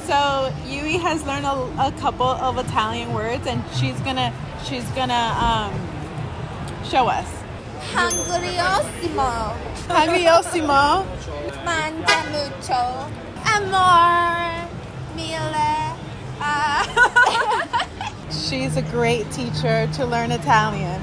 So Yui has learned a couple of Italian words, and she's gonna show us. Hungriosimo. Hungriosimo. Mangia mucho. Amor. Mille. She's a great teacher to learn Italian.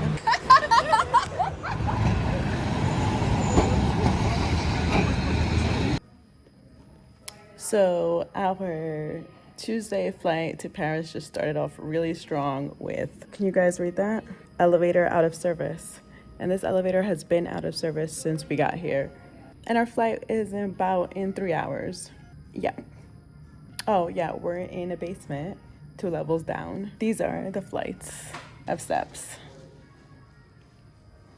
So our Tuesday flight to Paris just started off really strong with, can you guys read that? Elevator out of service. And this elevator has been out of service since we got here. And our flight is in 3 hours. Yeah. Oh yeah, we're in a basement, 2 levels down. These are the flights of steps.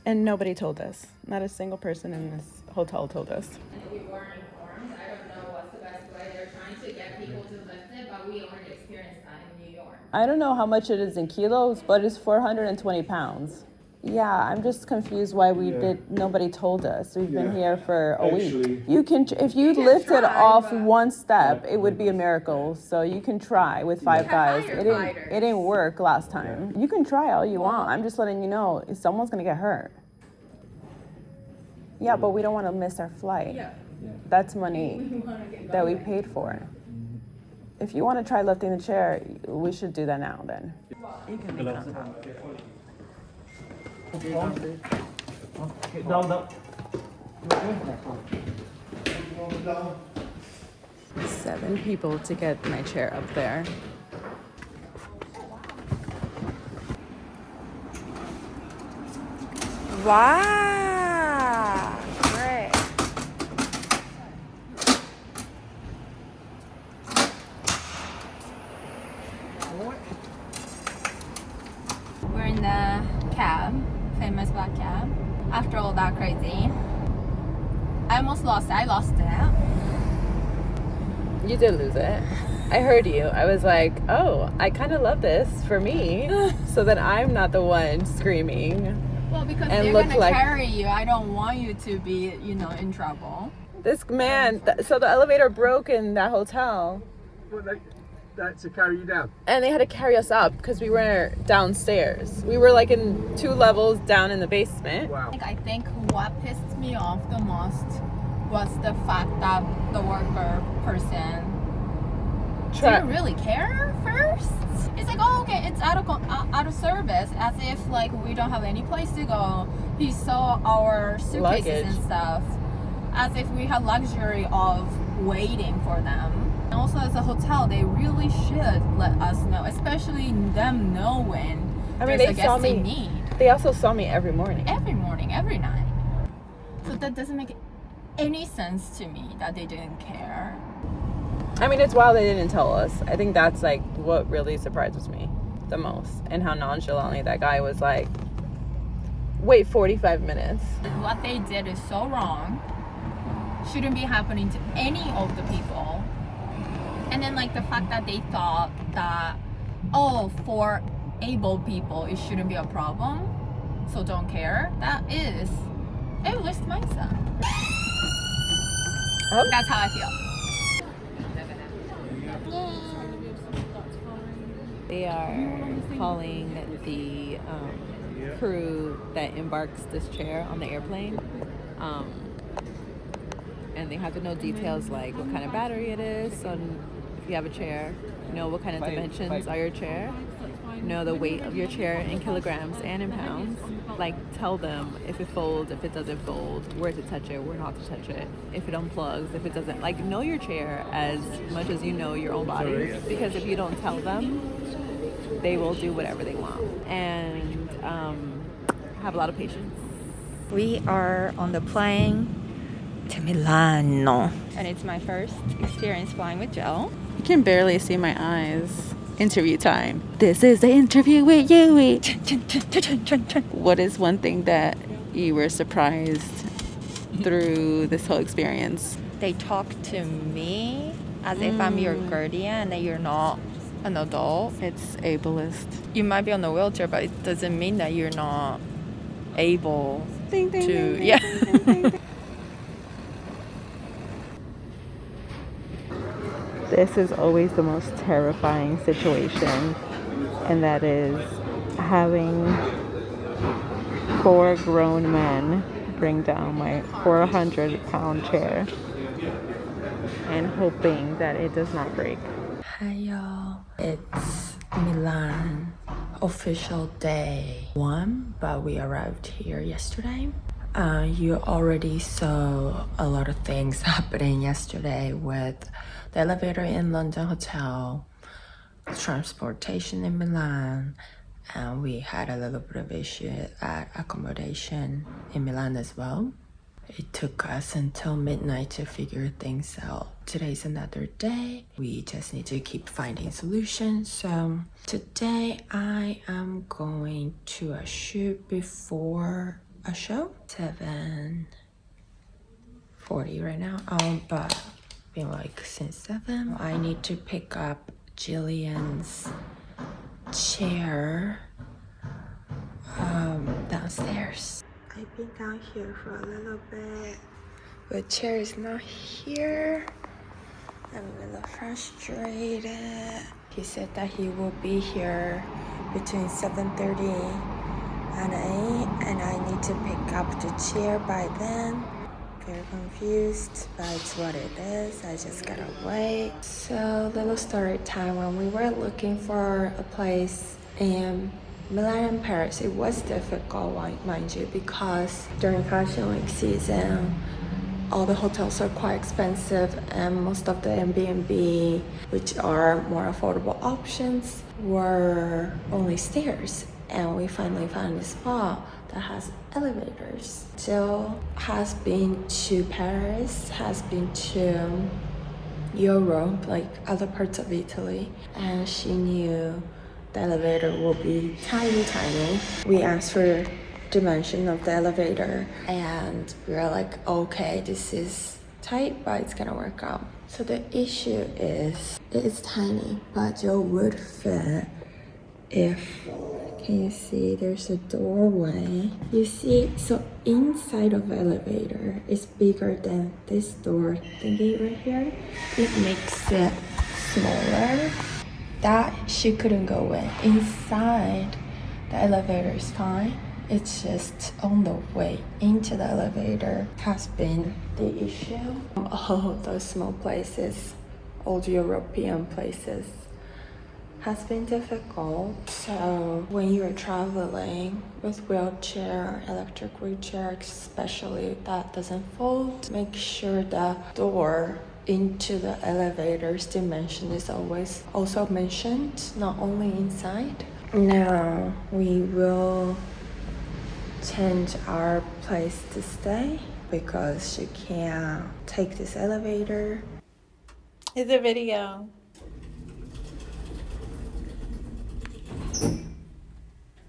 And nobody told us. Not a single person in this hotel told us. We weren't informed. I don't know what's the best way. They're trying to get people to lift it, but we already experienced that in New York. I don't know how much it is in kilos, but it's 420 pounds. Yeah, I'm just confused why nobody told us. We've been here for a week. You can, if you lifted off one step, it would be a miracle. So you can try with 5 guys. It didn't work last time. You can try all you want. I'm just letting you know, someone's gonna get hurt. Yeah, but we don't want to miss our flight. That's money that we paid for. If you want to try lifting the chair, we should do that now then. You can make contact. 7 people to get my chair up there. Wow. Great. We're in the cab, famous black cab. After all that crazy, I almost lost it. I lost it. You did lose it. I heard you. I was like, oh, I kind of love this for me, so that I'm not the one screaming. Well, because And they're look gonna like- carry you. I don't want you to be, in trouble. This man, so the elevator broke in that hotel. Well, that to carry you down. And they had to carry us up because we were downstairs. We were like in 2 levels down in the basement. Wow. I think what pissed me off the most was the fact that the worker person didn't really care first. It's like, oh, okay, it's out of service, as if like we don't have any place to go. He saw our suitcases Luggage. and stuff, as if we had luxury of waiting for them. And also, as a hotel, they really should let us know, especially them knowing there's a guest in need. They also saw me every morning. Every morning, every night. So that doesn't make any sense to me that they didn't care. I mean, it's wild they didn't tell us. I think that's like what really surprises me the most, and how nonchalantly that guy was like, wait 45 minutes. What they did is so wrong. Shouldn't be happening to any of the people. And then like the fact that they thought that, oh, for able people it shouldn't be a problem, so don't care. That is a waste mindset. Oh. That's how I feel. They are calling the crew that embarks this chair on the airplane. And they have to know details like what kind of battery it is, so if you have a chair, know what kind of dimensions are your chair, know the weight of your chair in kilograms and in pounds. Like, tell them if it folds, if it doesn't fold, where to touch it, where not to touch it, if it unplugs, if it doesn't. Like, know your chair as much as you know your own body, because if you don't tell them, they will do whatever they want. And have a lot of patience. We are on the plane to Milano. And it's my first experience flying with Jill. You can barely see my eyes. Interview time. This is the interview with Yui. What is one thing that you were surprised through this whole experience? They talk to me as if I'm your guardian and that you're not an adult. It's ableist. You might be on a wheelchair, but it doesn't mean that you're not able to. This is always the most terrifying situation, and that is having 4 grown men bring down my 400-pound chair and hoping that it does not break. Hi y'all, it's Milan, official day 1, but we arrived here yesterday. You already saw a lot of things happening yesterday with the elevator in London hotel, transportation in Milan, and we had a little bit of issue at accommodation in Milan as well. It took us until midnight to figure things out. Today's another day. We just need to keep finding solutions. So today I am going to a shoot before a show. 7:40 right now. But been like since 7. I need to pick up Jillian's chair downstairs. I've been down here for a little bit. The chair is not here. I'm a little frustrated. He said that he will be here between 7:30 and 8, and I need to pick up the chair by then. Very confused, but it's what it is. I just gotta wait. So, little story time. When we were looking for a place in Milan and Paris, it was difficult, mind you, because during Fashion Week season, all the hotels are quite expensive, and most of the Airbnb, which are more affordable options, were only stairs. And we finally found a spot that has elevators. Jill has been to Paris, has been to Europe, like other parts of Italy, and she knew the elevator will be tiny. We asked for dimension of the elevator and we were like, okay, this is tight, but it's gonna work out. So the issue is, it is tiny, but Joe would fit if, can you see there's a doorway? You see, so inside of the elevator is bigger than this door thingy right here. It makes it smaller. That she couldn't go in. Inside, the elevator is fine. It's just on the way into the elevator has been the issue. All of those small places, old European places, has been difficult. So when you're traveling with wheelchair, electric wheelchair especially, that doesn't fold, make sure the door into the elevator's dimension is always also mentioned, not only inside. Now we will change our place to stay because she can't take this elevator. It's a video.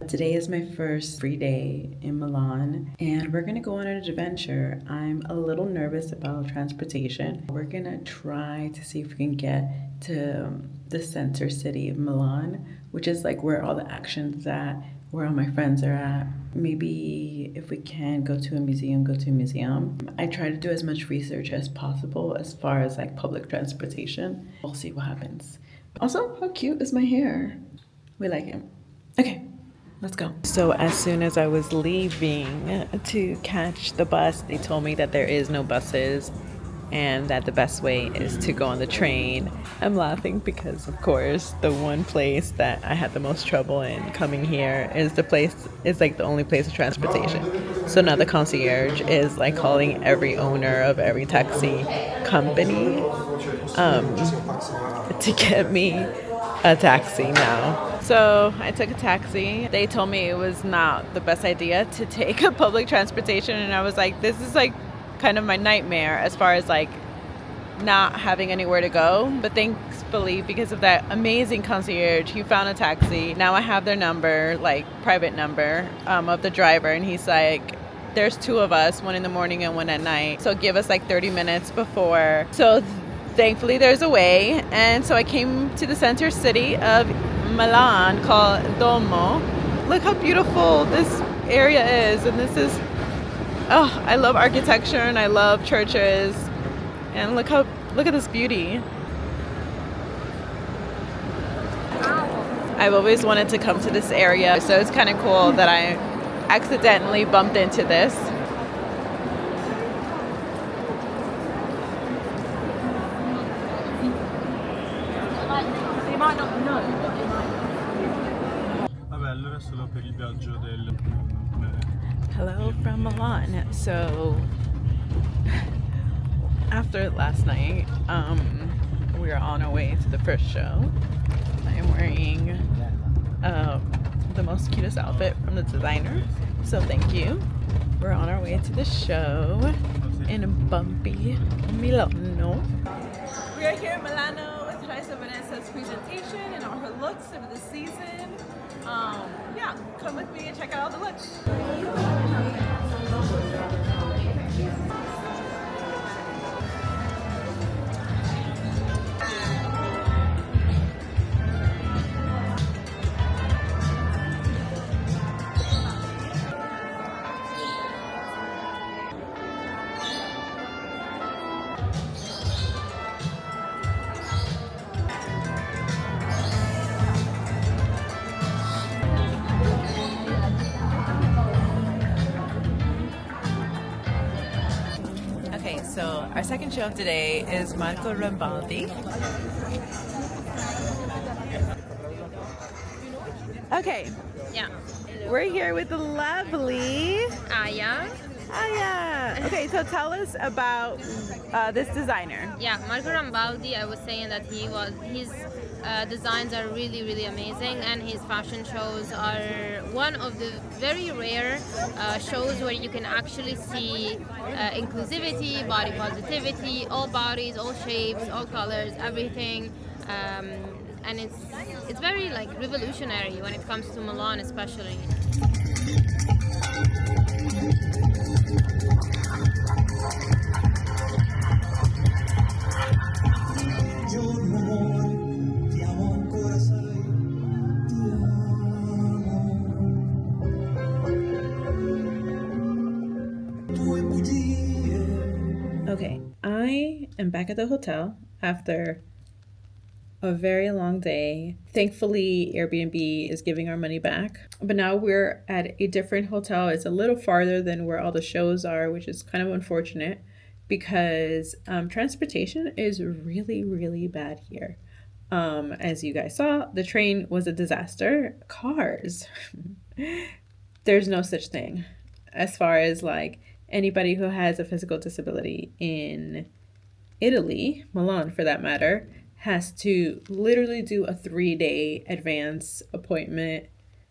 Today is my first free day in Milan, and we're gonna go on an adventure. I'm a little nervous about transportation. We're gonna try to see if we can get to the center city of Milan, which is like where all the action's at, where all my friends are at. Maybe if we can go to a museum, go to a museum. I try to do as much research as possible as far as like public transportation. We'll see what happens. Also, how cute is my hair? We like it. Okay. Let's go. So as soon as I was leaving to catch the bus, they told me that there is no buses and that the best way is to go on the train. I'm laughing because, of course, the one place that I had the most trouble in coming here is like the only place of transportation. So now the concierge is like calling every owner of every taxi company to get me a taxi now. So I took a taxi. They told me it was not the best idea to take a public transportation, and I was like, this is like kind of my nightmare as far as like not having anywhere to go. But thankfully, because of that amazing concierge, he found a taxi. Now I have their number, like private number of the driver, and he's like, there's 2 of us, 1 in the morning and 1 at night, so give us like 30 minutes before. So thankfully there's a way, and so I came to the center city of Milan called Duomo. Look how beautiful this area is, and this is, oh, I love architecture and I love churches, and look at this beauty. I've always wanted to come to this area, so it's kind of cool that I accidentally bumped into this. They might not know, but they might. Vabbè, allora è solo per il viaggio del... Hello from Milan. So after last night, we are on our way to the first show. I am wearing the most cutest outfit from the designer, so thank you. We're on our way to the show in bumpy Milano. We are here in Milano with Raisa Vanessa's presentation and all her looks of the season. Yeah, come with me and check out all the looks. Okay, so our second show of today is Marco Rambaldi. Okay, Yeah. we're here with the lovely Aya. Aya. Okay, so tell us about this designer. Yeah, Marco Rambaldi, I was saying that his designs are really, really amazing, and his fashion shows are one of the very rare shows where you can actually see inclusivity, body positivity, all bodies, all shapes, all colors, everything. And it's very like revolutionary when it comes to Milan, especially. Okay, I am back at the hotel after a very long day. Thankfully, Airbnb is giving our money back. But now we're at a different hotel. It's a little farther than where all the shows are, which is kind of unfortunate because transportation is really, really bad here. As you guys saw, the train was a disaster. Cars, there's no such thing as far as like anybody who has a physical disability in Italy, Milan for that matter, has to literally do a 3-day advance appointment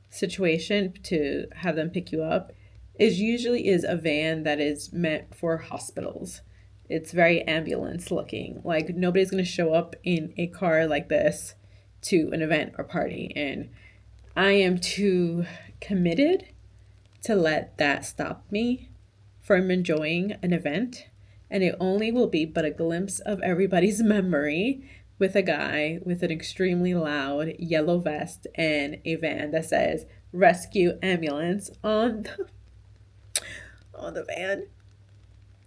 situation to have them pick you up. It usually is a van that is meant for hospitals. It's very ambulance looking. Like nobody's going to show up in a car like this to an event or party. And I am too committed to let that stop me from enjoying an event. And it only will be but a glimpse of everybody's memory with a guy with an extremely loud yellow vest and a van that says rescue ambulance on the van.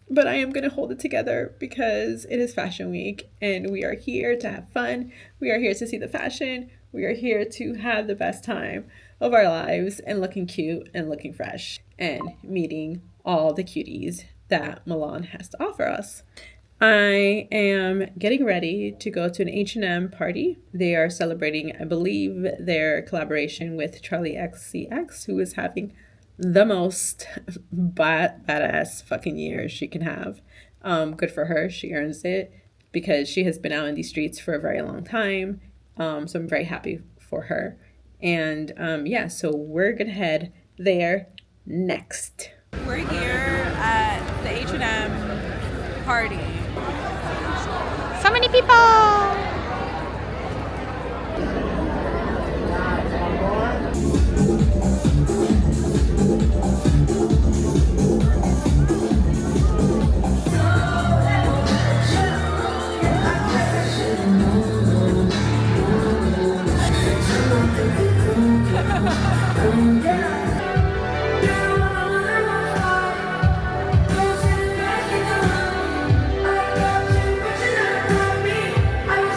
But I am going to hold it together because it is Fashion Week and we are here to have fun. We are here to see the fashion. We are here to have the best time of our lives and looking cute and looking fresh and meeting all the cuties that Milan has to offer us. I am getting ready to go to an H&M party. They are celebrating, I believe, their collaboration with Charlie XCX, who is having the most badass fucking year she can have. Good for her. She earns it because she has been out in these streets for a very long time. So I'm very happy for her. And yeah, so we're gonna head there next. We're here at the H&M party. So many people! I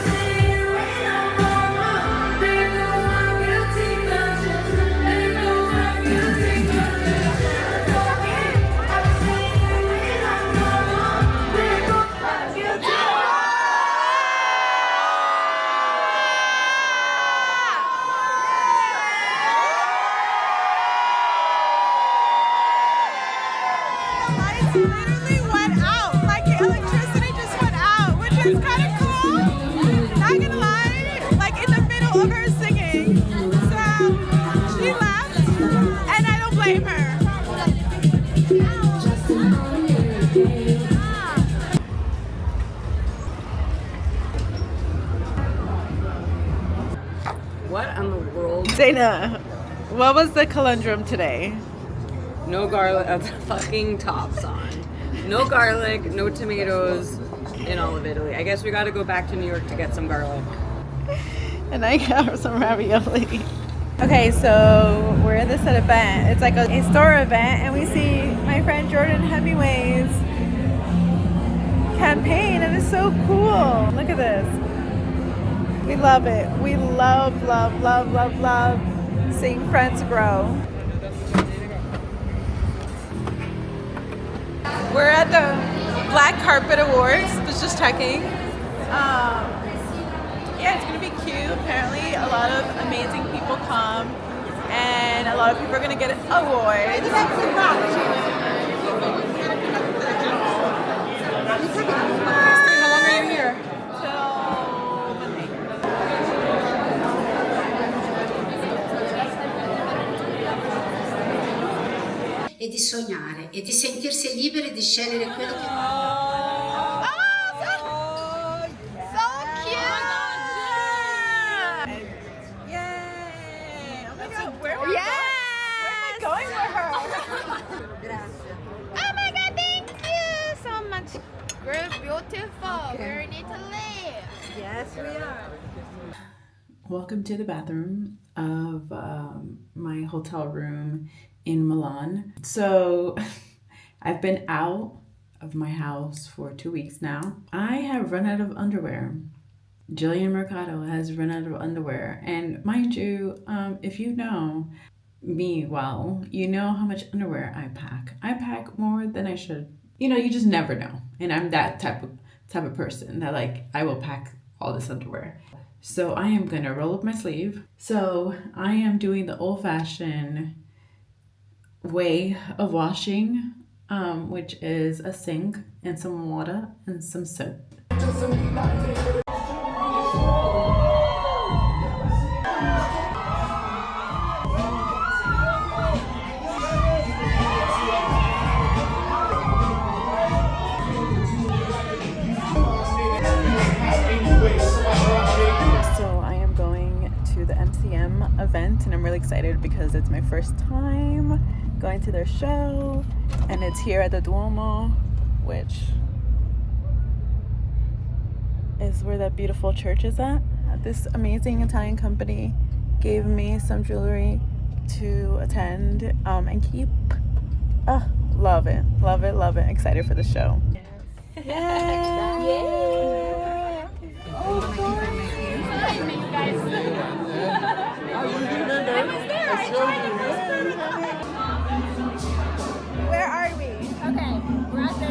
What in the world? Dana, what was the conundrum today? No garlic. That's fucking top on. No garlic, no tomatoes in all of Italy. I guess we got to go back to New York to get some garlic. And I got some ravioli. Okay, so we're at this event. It's like a store event, and we see my friend Jordan Hemingway's campaign, and it's so cool. Look at this. We love it. We love seeing friends grow. We're at the Black Carpet Awards. Just checking. Yeah, it's gonna be cute. Apparently, a lot of amazing people come, and a lot of people are gonna get awards. How long are you here? E di sognare e di sentirsi liberi di scegliere quello che Oh my god, thank you so much. We're beautiful. We're in Italy. Yes, we are. Welcome to the bathroom of my hotel room in Milan. So I've been out of my house for 2 weeks now. I have run out of underwear. Jillian Mercado has run out of underwear. And mind you, if you know me well, you know how much underwear I pack. I pack more than I should. You know, you just never know. And I'm that type of person that like I will pack all this underwear. So I am gonna roll up my sleeve. So I am doing the old-fashioned way of washing, which is a sink and some water and some soap. Event, and I'm really excited because it's my first time going to their show, and it's here at the Duomo, which is where that beautiful church is at. This amazing Italian company gave me some jewelry to attend and keep. Love it. Excited for the show. Yeah. Where are we? Okay, we're at the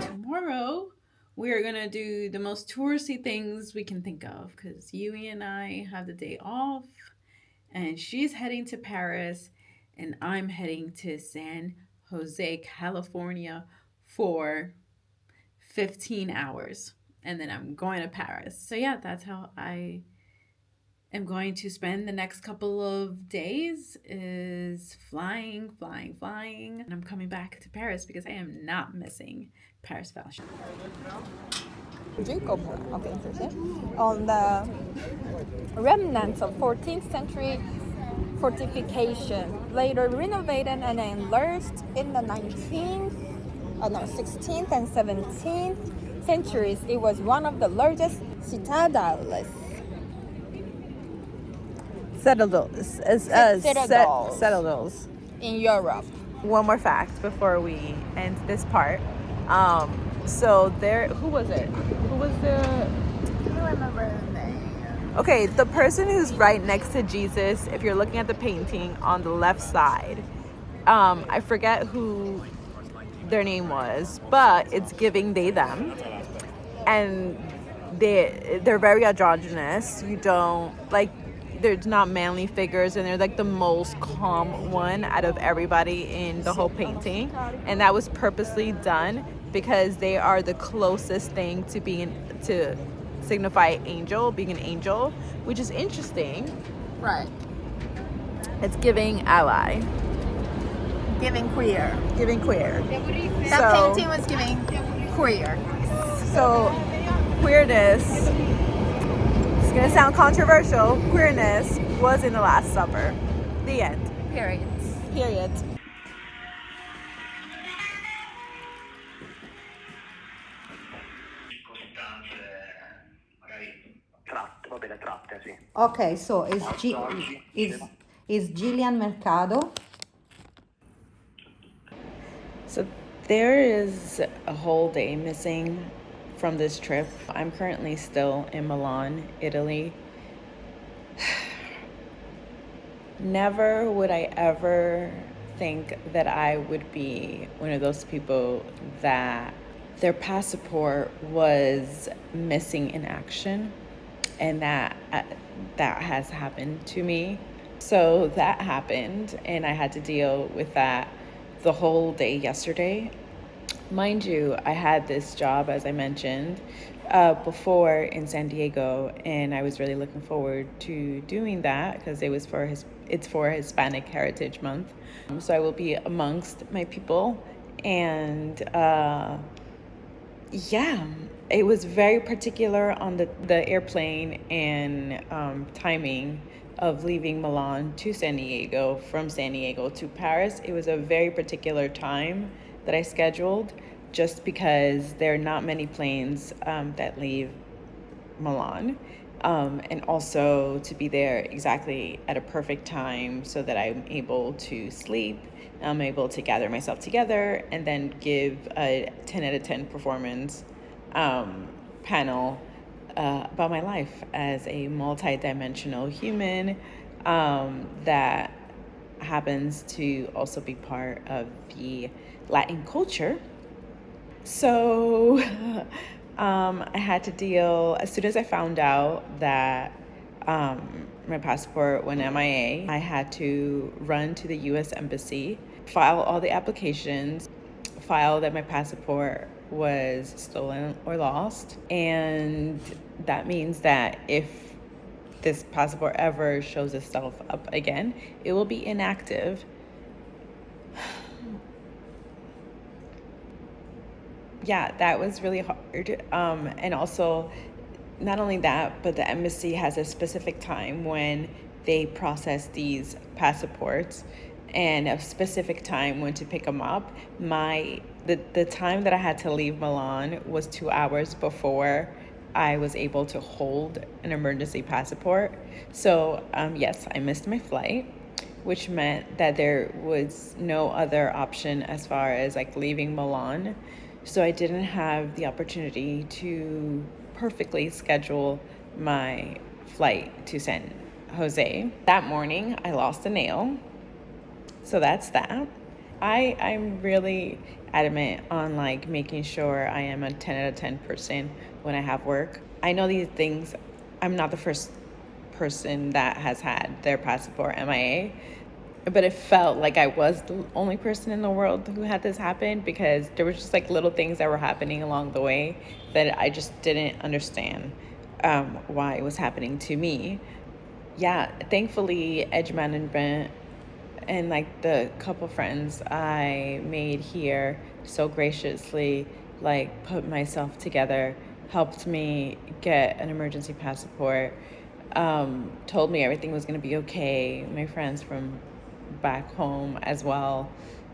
Tomorrow, we are gonna do the most touristy things we can think of because Yuui and I have the day off, and she's heading to Paris, and I'm heading to San Jose, California for 15 hours. And then I'm going to Paris. So yeah, that's how I am going to spend the next couple of days, is flying. And I'm coming back to Paris because I am not missing Paris fashion. On the remnants of 14th century fortification, later renovated and enlarged in the 16th and 17th centuries. It was one of the largest citadels in Europe. One more fact before we end this part. So there, who was it? Who was the? I don't remember the name. Okay, the person who's right next to Jesus, if you're looking at the painting on the left side, I forget who their name was, but it's giving they them, and they're very androgynous. You don't like, there's not manly figures, and they're like the most calm one out of everybody in the whole painting, and that was purposely done because they are the closest thing to being, to signify angel, being an angel, which is interesting. Right. It's giving ally, Giving queer. That painting was giving queer. So queerness gonna sound controversial, queerness was in the Last Supper. The end. Period. Period. Okay, so is Jillian Mercado? So there is a whole day missing from this trip. I'm currently still in Milan, Italy. Never would I ever think that I would be one of those people that their passport was missing in action, and that has happened to me. So that happened, and I had to deal with that the whole day yesterday. Mind you, I had this job, as I mentioned, before in San Diego, and I was really looking forward to doing that because it's for Hispanic Heritage Month. So I will be amongst my people, and yeah, it was very particular on the airplane and timing of leaving Milan to San Diego, from San Diego to Paris. It was a very particular time that I scheduled, just because there are not many planes that leave Milan, and also to be there exactly at a perfect time so that I'm able to sleep, I'm able to gather myself together, and then give a 10 out of 10 performance panel about my life as a multi-dimensional human that happens to also be part of the Latin culture. So I had to deal, as soon as I found out that my passport went MIA, I had to run to the US Embassy, file all the applications, file that my passport was stolen or lost. And that means that if this passport ever shows itself up again, it will be inactive. Yeah, that was really hard. And also, not only that, but the embassy has a specific time when they process these passports, and a specific time when to pick them up. The time that I had to leave Milan was 2 hours before I was able to hold an emergency passport. So yes, I missed my flight, which meant that there was no other option as far as like leaving Milan. So I didn't have the opportunity to perfectly schedule my flight to San Jose. That morning, I lost a nail. So that's that. I'm really adamant on like making sure I am a 10 out of 10 person when I have work. I know these things, I'm not the first person that has had their passport MIA, but it felt like I was the only person in the world who had this happen, because there were just like little things that were happening along the way that I just didn't understand why it was happening to me. Yeah, thankfully, edge management and like the couple friends I made here so graciously like put myself together, helped me get an emergency passport, told me everything was going to be okay. My friends from back home as well.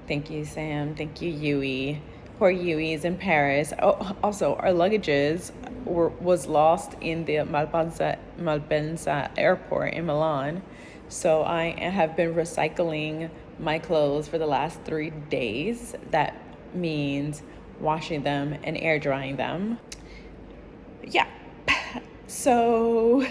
Thank you, Sam. Thank you, Yui. Poor Yui's in Paris. Oh, also, our luggages was lost in the Malpensa airport in Milan. So I have been recycling my clothes for the last 3 days. That means washing them and air drying them. Yeah. So